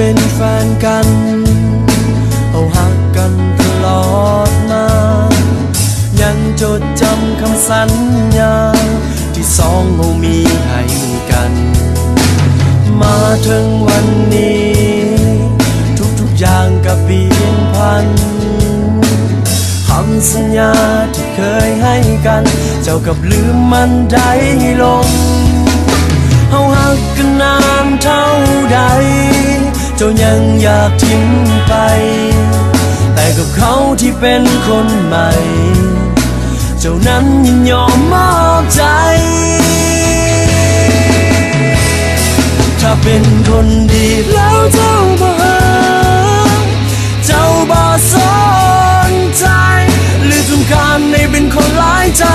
เป็นแฟนกันเอาหักกันตลอดมายังจดจำคำสัญญาที่สองเรามีให้กันมาถึงวันนี้ทุกอย่างก็เปลี่ยนพันคำสัญญาที่เคยให้กันเจ้ากับลืมมันได้ลงเฮาหักกันนานเท่าใดเจ้ายังอยากทิ้งไปแต่กับเขาที่เป็นคนใหม่เจ้านั้นยินยอมมอบใจถ้าเป็นคนดีแล้วเจ้าบ่สนใจหรือต้องการให้เป็นคนหลายใจ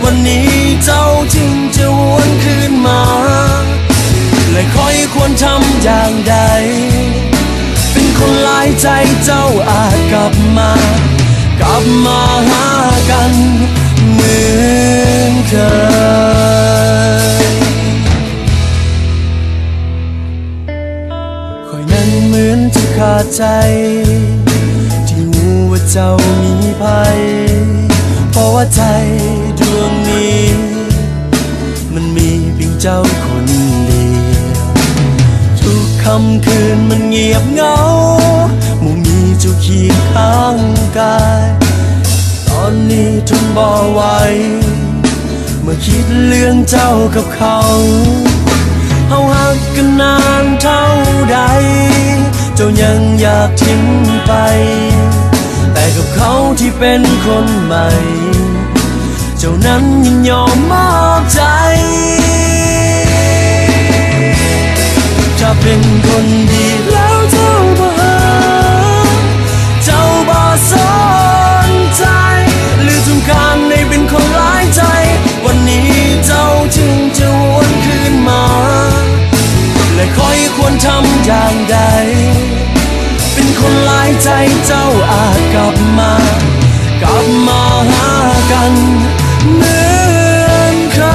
วันนี้เจ้าจึงจะวนคืนมาและคอยควรทำอย่างใดเป็นคนหลายใจเจ้าอาจกลับมาหากันเหมือนเคยคอยนั้นเหมือนจะขาดใจว่าเจ้ามีภัยเพราะว่าใจดวงนี้มันมีเพียงเจ้าคนเดียวทุกค่ำคืนมันเงียบเหงาไม่มีเจ้าเคียงข้างกายตอนนี้ทนบ่ไหวเมื่อคิดเรื่องเจ้ากับเขาเฮาหักกันนานเท่าใดเจ้ายังอยากทิ้งไปแต่กับเขาที่เป็นคนใหม่เจ้านั้นยินยอมมอบใจถ้าเป็นคนดีแล้วเจ้าบ่สนใจหรือต้องการให้เป็นคนหลายใจวันนี้เจ้าจึงจะวนคืนมาและคอยควรทำอย่างใดเป็นคนหลายใจเจ้าอาจกลับมาหากันเหมือนเคย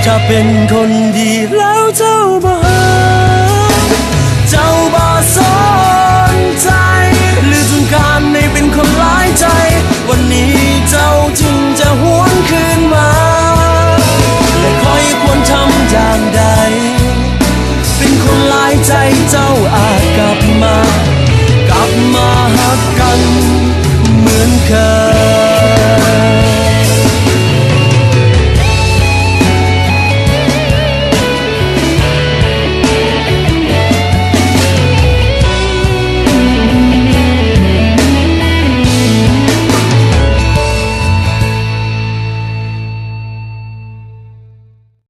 ถ้าเป็นคนดีแล้วเจ้าบ่สนใจหรือต้องการให้เป็นคนหลายใจวันนี้เจ้าจึงจะหัว